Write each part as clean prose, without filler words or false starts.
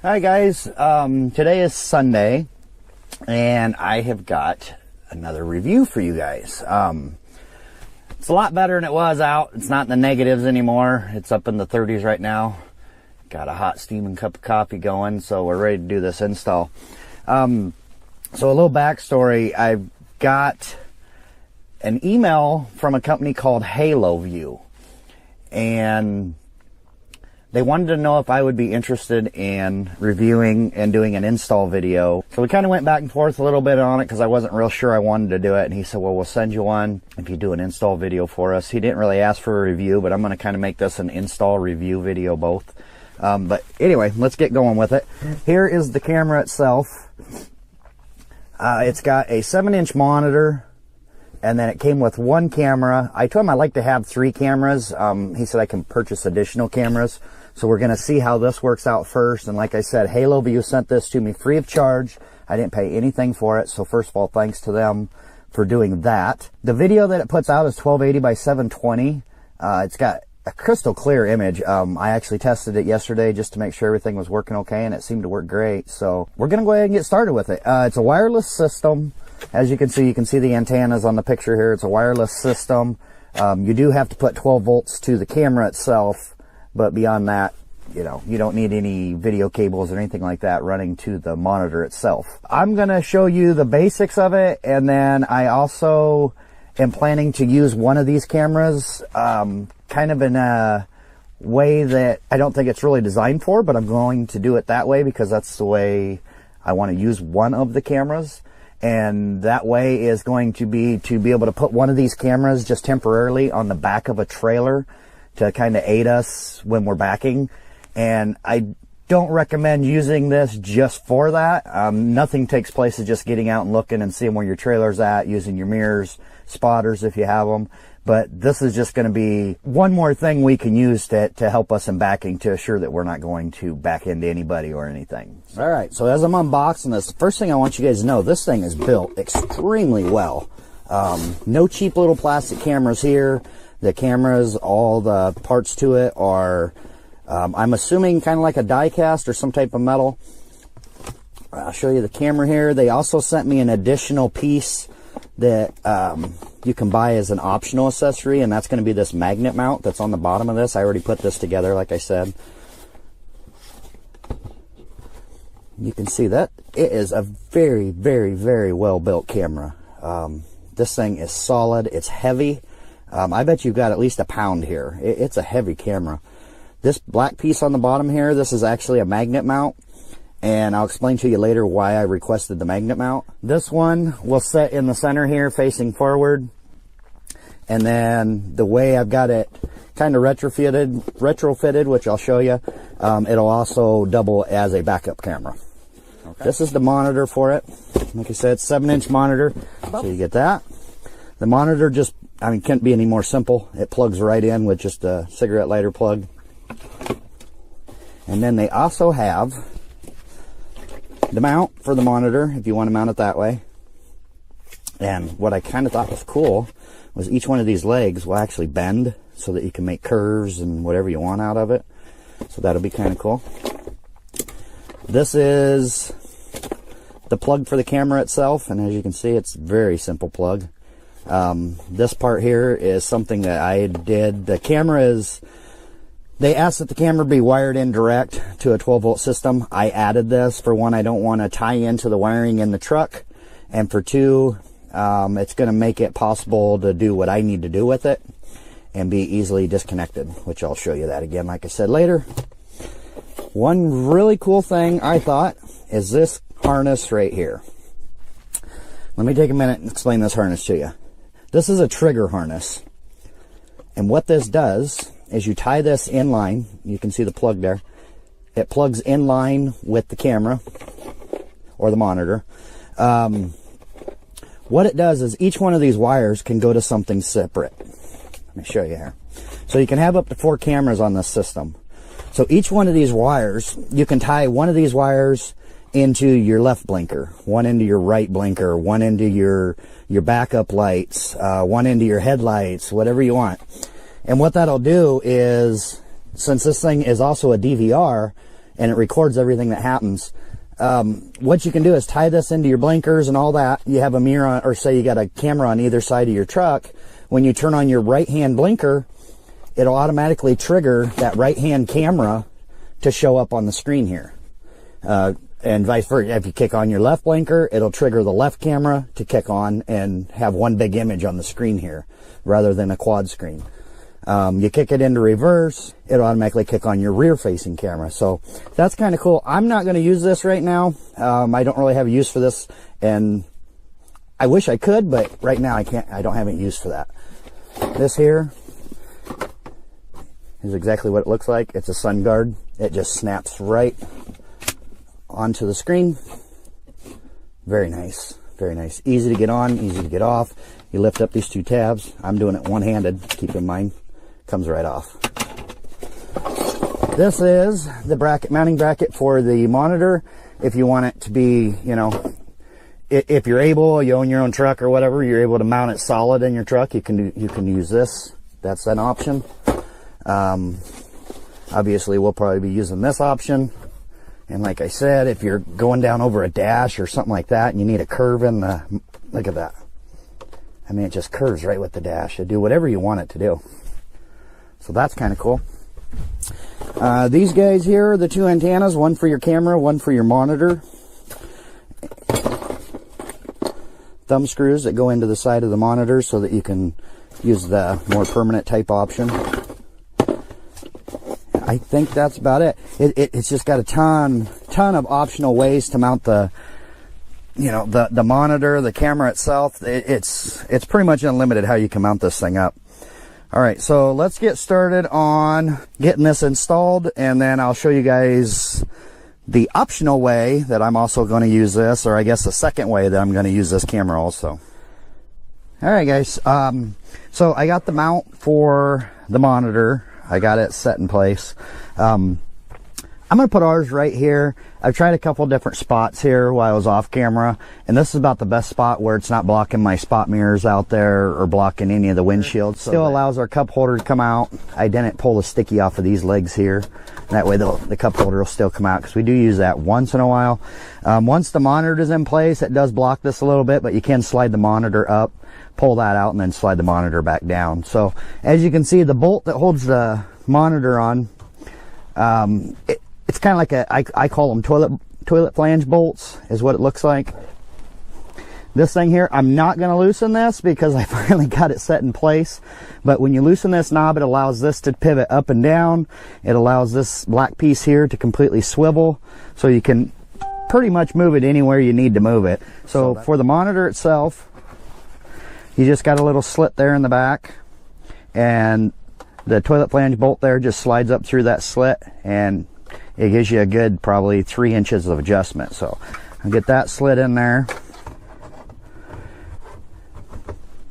Hi guys, today is Sunday and I have got another review for you guys. It's a lot better than it was out. It's not in the negatives anymore. It's up in the 30s right now. Got a hot steaming cup of coffee going, so we're ready to do this install. So a little backstory. I've got an email from a company called Haloview, and they wanted to know if I would be interested in reviewing and doing an install video. So we kind of went back and forth a little bit on it because I wasn't real sure I wanted to do it. And he said, well, we'll send you one if you do an install video for us. He didn't really ask for a review, but I'm going to kind of make this an install review video both. But anyway, let's get going with it. Here is the camera itself. It's got a 7-inch monitor. And then it came with one camera. I told him I like to have 3 cameras. He said I can purchase additional cameras. So we're going to see how this works out first. And like I said, Haloview sent this to me free of charge. I didn't pay anything for it. So first of all, thanks to them for doing that. The video that it puts out is 1280 by 720. It's got a crystal clear image. I actually tested it yesterday just to make sure everything was working okay, and it seemed to work great. So we're going to go ahead and get started with it. It's a wireless system. As you can see the antennas on the picture here. It's a wireless system. You do have to put 12 volts to the camera itself, but beyond that, you know, you don't need any video cables or anything like that running to the monitor itself. I'm going to show you the basics of it, and then I also am planning to use one of these cameras kind of in a way that I don't think it's really designed for, but I'm going to do it that way because that's the way I want to use one of the cameras. And that way is going to be able to put one of these cameras just temporarily on the back of a trailer to kind of aid us when we're backing. And I don't recommend using this just for that. Nothing takes place of just getting out and looking and seeing where your trailer's at, using your mirrors, spotters if you have them. But this is just going to be one more thing we can use to help us in backing to assure that we're not going to back into anybody or anything. All right, so as I'm unboxing this, the first thing I want you guys to know, this thing is built extremely well. No cheap little plastic cameras here. The cameras, all the parts to it are, I'm assuming kind of like a die cast or some type of metal. I'll show you the camera here. They also sent me an additional piece that you can buy as an optional accessory, and that's going to be this magnet mount that's on the bottom of this. I already put this together, like I said. You can see that it is a very, very, very well built camera. This thing is solid. It's heavy. I bet you've got at least a pound here. It's a heavy camera. This black piece on the bottom here, this is actually a magnet mount. And I'll explain to you later why I requested the magnet mount. This one will sit in the center here facing forward. And then the way I've got it kind of retrofitted, which I'll show you, it'll also double as a backup camera. Okay. This is the monitor for it. Like I said, 7-inch monitor. So you get that. The monitor just, couldn't be any more simple. It plugs right in with just a cigarette lighter plug. And then they also have the mount for the monitor if you want to mount it that way. And what I kind of thought was cool was each one of these legs will actually bend so that you can make curves and whatever you want out of it. So that'll be kind of cool. This is the plug for the camera itself, and as you can see, it's a very simple plug. This part here is something that I did. The camera is, they asked that the camera be wired in direct to a 12-volt system. I added this. For one, I don't want to tie into the wiring in the truck. And for two, it's going to make it possible to do what I need to do with it and be easily disconnected, which I'll show you that again, like I said, later. One really cool thing I thought is this harness right here. Let me take a minute and explain this harness to you. This is a trigger harness. And what this does is you tie this in line. You can see the plug there. It plugs in line with the camera or the monitor. What it does is each one of these wires can go to something separate. Let me show you here. So you can have up to 4 cameras on this system. So each one of these wires, you can tie one of these wires into your left blinker, one into your right blinker, one into your backup lights, one into your headlights, whatever you want. And what that'll do is, since this thing is also a DVR, and it records everything that happens. What you can do is tie this into your blinkers and all that. You have a mirror on, or say you got a camera on either side of your truck. When you turn on your right hand blinker, it'll automatically trigger that right hand camera to show up on the screen here. And vice versa. If you kick on your left blinker, it'll trigger the left camera to kick on and have one big image on the screen here rather than a quad screen. You kick it into reverse, it'll automatically kick on your rear facing camera. So that's kind of cool. I'm not going to use this right now. I don't really have a use for this, and I wish I could, but right now I don't have any use for that. This here is exactly what it looks like. It's a sun guard. It just snaps right onto the screen. Very nice, very nice. Easy to get on, easy to get off. You lift up these two tabs. I'm doing it one-handed, keep in mind. Comes right off. This is the bracket, mounting bracket for the monitor. If you want it to be, you know, if you're able, you own your own truck or whatever, you're able to mount it solid in your truck, you can use this. That's an option. Obviously we'll probably be using this option. And like I said, if you're going down over a dash or something like that and you need a curve in the, look at that. I mean, it just curves right with the dash. It'll do whatever you want it to do. So that's kind of cool. These guys here are the two antennas, one for your camera, one for your monitor. Thumb screws that go into the side of the monitor so that you can use the more permanent type option. I think that's about it. It's just got a ton of optional ways to mount the, you know, the monitor, the camera itself. It's pretty much unlimited how you can mount this thing up. All right, so let's get started on getting this installed, and then I'll show you guys the optional way that I'm also going to use this, or I guess the second way that I'm going to use this camera also. All right, guys. So I got the mount for the monitor. I got it set in place. I'm going to put ours right here. I've tried a couple different spots here while I was off camera, and this is about the best spot where it's not blocking my spot mirrors out there or blocking any of the windshield. Still allows our cup holder to come out. I didn't pull the sticky off of these legs here. That way the cup holder will still come out, because we do use that once in a while. Once the monitor is in place, it does block this a little bit, but you can slide the monitor up, pull that out, and then slide the monitor back down. So as you can see, the bolt that holds the monitor on, it's kind of like I call them toilet flange bolts is what it looks like. This thing here, I'm not going to loosen this because I finally got it set in place. But when you loosen this knob, it allows this to pivot up and down. It allows this black piece here to completely swivel, so you can pretty much move it anywhere you need to move it. So for the monitor itself, you just got a little slit there in the back, and the toilet flange bolt there just slides up through that slit, and it gives you a good probably 3 inches of adjustment. So I'll get that slid in there.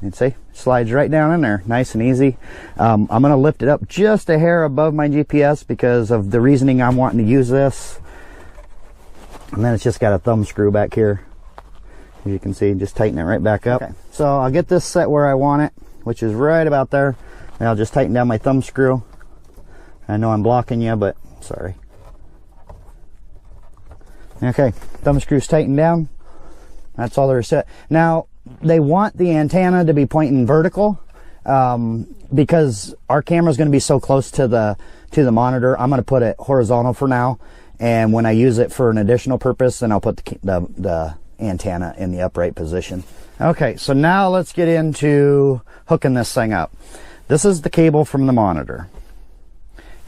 And see, slides right down in there, nice and easy. I'm going to lift it up just a hair above my GPS because of the reasoning I'm wanting to use this. And then it's just got a thumb screw back here. As you can see, just tighten it right back up. Okay. So I'll get this set where I want it, which is right about there. And I'll just tighten down my thumb screw. I know I'm blocking you, but sorry. Okay, thumb screw's tightened down. That's all there is to it. Now, they want the antenna to be pointing vertical because our camera is going to be so close to the monitor. I'm going to put it horizontal for now, and when I use it for an additional purpose, then I'll put the antenna in the upright position. Okay, so now let's get into hooking this thing up. This is the cable from the monitor.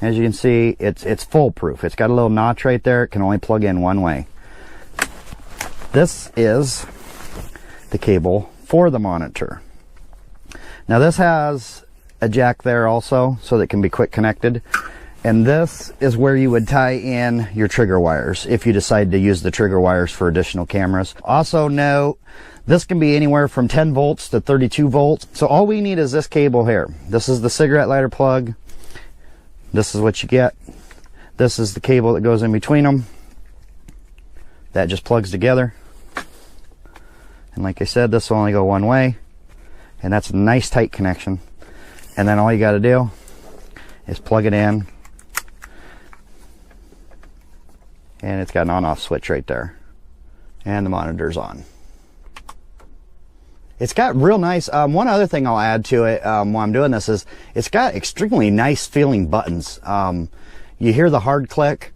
As you can see, it's foolproof. It's got a little notch right there. It can only plug in one way. This is the cable for the monitor. Now this has a jack there also, so that it can be quick connected. And this is where you would tie in your trigger wires if you decide to use the trigger wires for additional cameras. Also note, this can be anywhere from 10 volts to 32 volts. So all we need is this cable here. This is the cigarette lighter plug. This is what you get. This is the cable that goes in between them. That just plugs together. And like I said, this will only go one way. And that's a nice tight connection. And then all you got to do is plug it in. And it's got an on-off switch right there. And the monitor's on. It's got real nice, one other thing I'll add to it while I'm doing this is it's got extremely nice feeling buttons. You hear the hard click.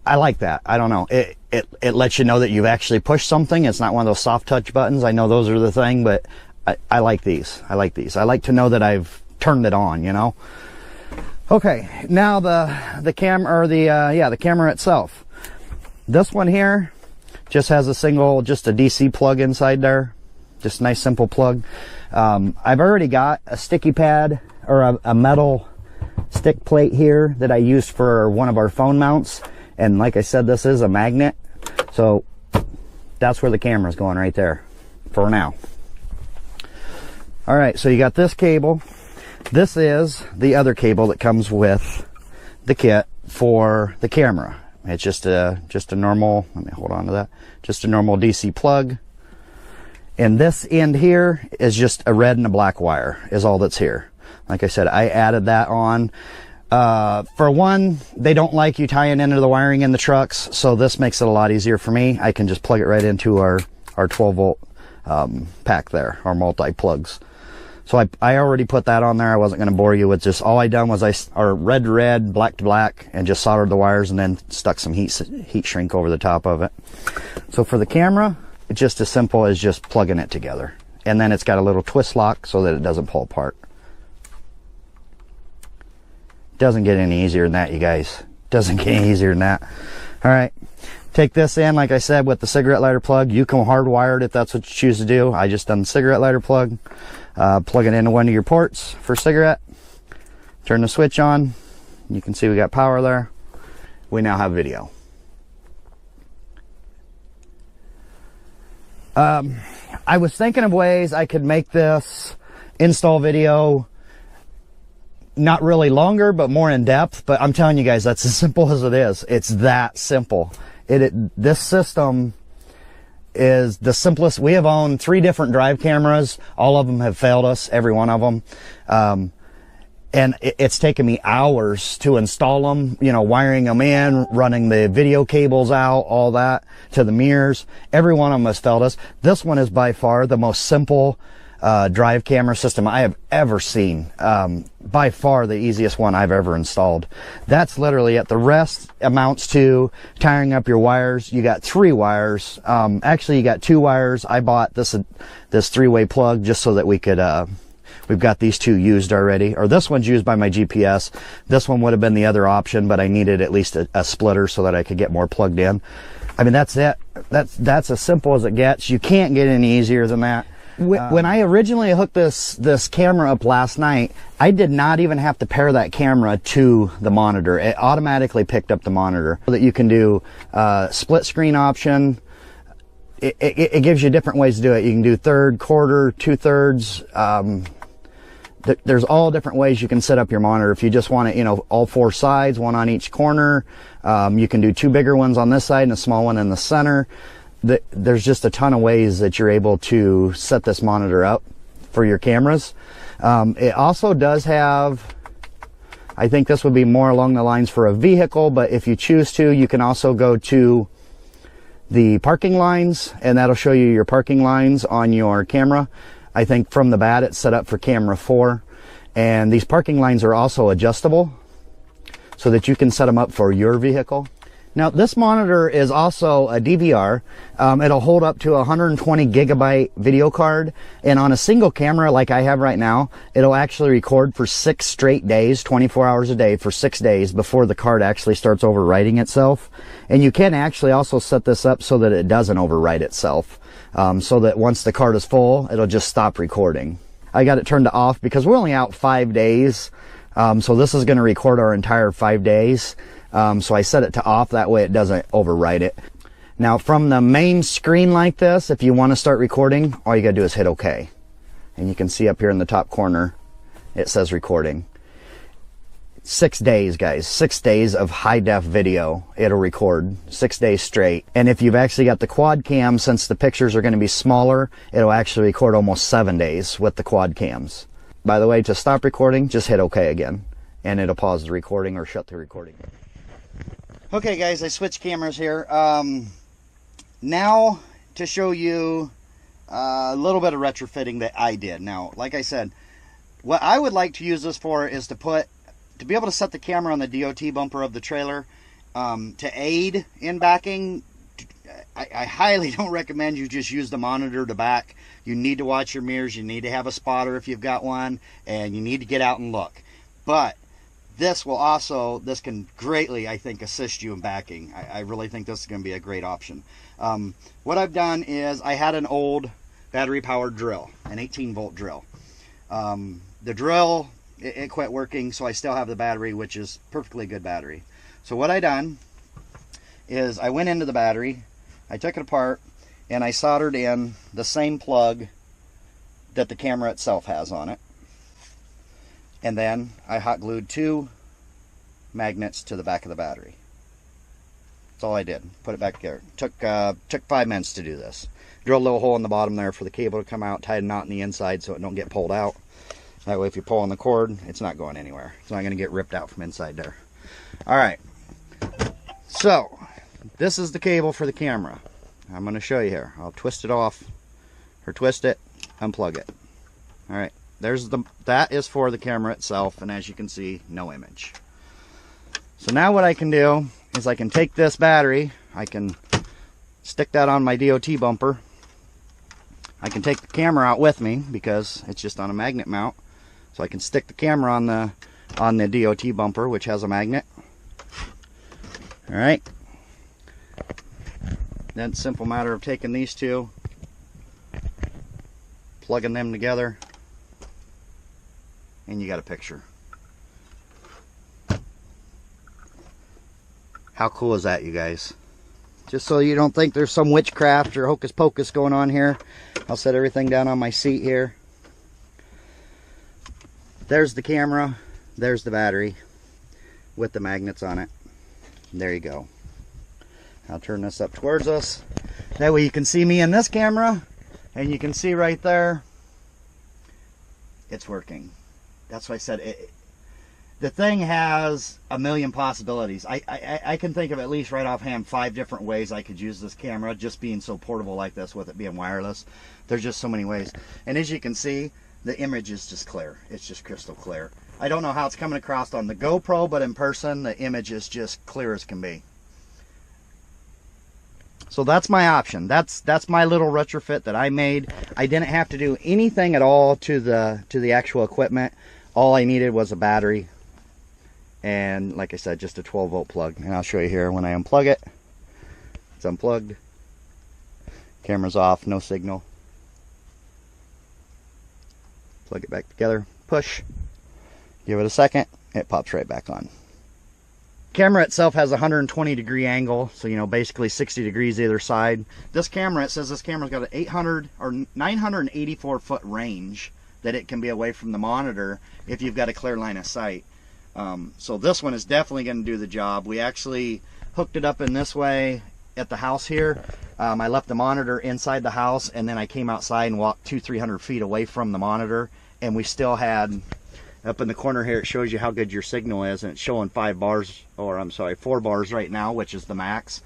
I like that. I don't know. It lets you know that you've actually pushed something. It's not one of those soft touch buttons. I know those are the thing, but I like these. I like these. I like to know that I've turned it on, you know? Okay, now the camera, or the camera itself. This one here just has just a DC plug inside there. Just a nice simple plug. I've already got a sticky pad, or a metal stick plate here that I used for one of our phone mounts. And like I said, this is a magnet. So that's where the camera's going, right there for now. All right, so you got this cable. This is the other cable that comes with the kit for the camera. It's just a normal, let me hold on to that, just a normal DC plug. And this end here is just a red and a black wire is all that's here. Like I said, I added that on. For one, they don't like you tying into the wiring in the trucks, so this makes it a lot easier for me. I can just plug it right into our 12 volt pack there, our multi plugs. So I already put that on there. I wasn't going to bore you with just, all I done was red to red, black to black, and just soldered the wires and then stuck some heat shrink over the top of it. So for the camera, it's just as simple as just plugging it together. And then it's got a little twist lock so that it doesn't pull apart. Doesn't get any easier than that, you guys. Doesn't get any easier than that. All right. Take this in, like I said, with the cigarette lighter plug. You can hardwire it if that's what you choose to do. I just done the cigarette lighter plug. Plug it into one of your ports for cigarette. Turn the switch on. You can see we got power there. We now have video. I was thinking of ways I could make this install video not really longer, but more in depth. But I'm telling you guys, that's as simple as it is. It's that simple. This system is the simplest. We have owned 3 different drive cameras. All of them have failed us, every one of them. And it's taken me hours to install them, you know, wiring them in, running the video cables out, all that, to the mirrors. Every one of them has failed us. This one is by far the most simple drive camera system I have ever seen. By far the easiest one I've ever installed. That's literally it. The rest amounts to tying up your wires. You got 3 wires. Actually, you got 2 wires. I bought this 3-way plug just so that we could, we've got these 2 used already. Or this one's used by my GPS. This one would have been the other option, but I needed at least a splitter so that I could get more plugged in. I mean, that's it. That's as simple as it gets. You can't get any easier than that. When I originally hooked this camera up last night, I did not even have to pair that camera to the monitor. It automatically picked up the monitor. So that you can do split screen option. It gives you different ways to do it. You can do third, quarter, 2/3. There's all different ways you can set up your monitor. If you just want it, you know, all 4 sides, 1 on each corner. You can do 2 bigger ones on this side and a small one in the center. There's just a ton of ways that you're able to set this monitor up for your cameras. It also does have, I think this would be more along the lines for a vehicle, but if you choose to, you can also go to the parking lines, and that'll show you your parking lines on your camera. I think from the bat it's set up for camera 4, and these parking lines are also adjustable so that you can set them up for your vehicle. Now, this monitor is also a DVR. It'll hold up to a 120 gigabyte video card. And on a single camera like I have right now, it'll actually record for 6 straight days, 24 hours a day for 6 days before the card actually starts overwriting itself. And you can actually also set this up so that it doesn't overwrite itself. So that once the card is full, it'll just stop recording. I got it turned to off because we're only out 5 days. So this is going to record our entire 5 days. So I set it to off, that way it doesn't overwrite it. Now from the main screen like this, if you want to start recording, all you gotta do is hit OK. And you can see up here in the top corner, it says recording. 6 days, guys. 6 days of high-def video it'll record. 6 days straight. And if you've actually got the quad cam, since the pictures are going to be smaller, it'll actually record almost 7 days with the quad cams. By the way, to stop recording, just hit OK again. and it'll pause the recording or shut the recording. Okay guys, I switched cameras here. Now to show you a little bit of retrofitting that I did. Now, like I said, what I would like to use this for is to be able to set the camera on the DOT bumper of the trailer to aid in backing. I highly don't recommend you just use the monitor to back. You need to watch your mirrors, you need to have a spotter if you've got one, and you need to get out and look. But this can greatly, I think, assist you in backing. I really think this is going to be a great option. What I've done is I had an old battery powered drill, an 18-volt drill. The drill, it quit working, so I still have the battery, which is perfectly good battery. So what I done is I went into the battery, I took it apart, and I soldered in the same plug that the camera itself has on it. And then I hot glued 2 magnets to the back of the battery. That's all I did. Put it back together. Took 5 minutes to do this. Drilled a little hole in the bottom there for the cable to come out, tied a knot in the inside so it don't get pulled out. That way if you pull on the cord, it's not going anywhere. It's not going to get ripped out from inside there. Alright, so this is the cable for the camera. I'm going to show you here. I'll twist it off, or twist it, unplug it. Alright, that is for the camera itself, and as you can see, no image. So now what I can do is I can take this battery, I can stick that on my DOT bumper. I can take the camera out with me because it's just on a magnet mount. So I can stick the camera on the DOT bumper, which has a magnet. Alright. Then it's a simple matter of taking these two, plugging them together, and you got a picture. How cool is that, you guys? Just so you don't think there's some witchcraft or hocus pocus going on here, I'll set everything down on my seat here. There's the camera, there's the battery with the magnets on it. There you go. I'll turn this up towards us. That way you can see me in this camera, and you can see right there, it's working. That's why I said the thing has a million possibilities. I can think of at least right offhand 5 different ways I could use this camera, just being so portable like this with it being wireless. There's just so many ways. And as you can see, the image is just clear. It's just crystal clear. I don't know how it's coming across on the GoPro, but in person, the image is just clear as can be. So that's my option. That's my little retrofit that I made. I didn't have to do anything at all to the actual equipment. All I needed was a battery, and like I said, just a 12-volt plug. And I'll show you here when I unplug it. It's unplugged. Camera's off, no signal. Plug it back together, push, give it a second, it pops right back on. Camera itself has a 120-degree angle, so you know, basically 60 degrees either side. This camera, it says this camera's got an 800 or 984-foot range that it can be away from the monitor if you've got a clear line of sight. So this one is definitely going to do the job. We actually hooked it up in this way at the house here. I left the monitor inside the house, and then I came outside and walked 200-300 feet away from the monitor, and we still had, up in the corner here, it shows you how good your signal is, and it's showing 5 bars, or I'm sorry, 4 bars right now, which is the max.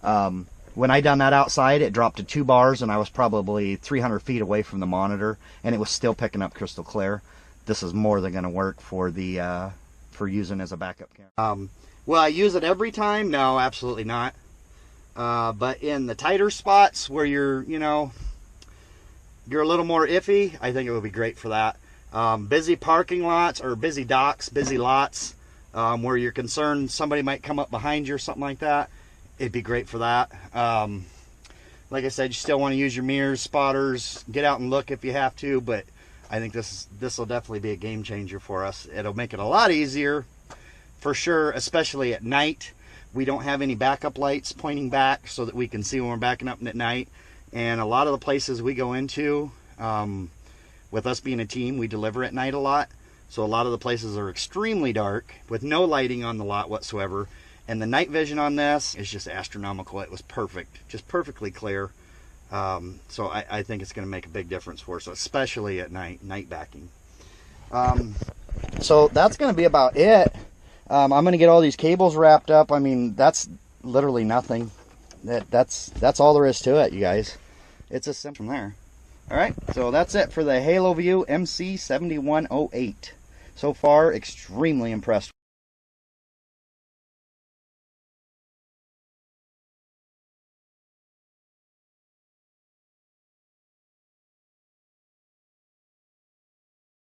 When I done that outside, it dropped to 2 bars, and I was probably 300 feet away from the monitor, and it was still picking up crystal clear. This is more than going to work for the for using as a backup camera. Will I use it every time? No, absolutely not. But in the tighter spots where you're a little more iffy, I think it would be great for that. Busy parking lots or busy docks, busy lots, where you're concerned somebody might come up behind you or something like that, it'd be great for that. Like I said, you still want to use your mirrors, spotters, get out and look if you have to, but I think this will definitely be a game changer for us. It'll make it a lot easier, for sure, especially at night. We don't have any backup lights pointing back so that we can see when we're backing up at night. And a lot of the places we go into, with us being a team, we deliver at night a lot. So a lot of the places are extremely dark with no lighting on the lot whatsoever. And the night vision on this is just astronomical. It was perfect, just perfectly clear. So I think it's going to make a big difference for us, especially at night backing. so that's going to be about it. I'm going to get all these cables wrapped up. I mean, that's literally nothing. That's all there is to it, you guys. It's a simple from there. All right, so that's it for the Haloview MC7108. So far, extremely impressed.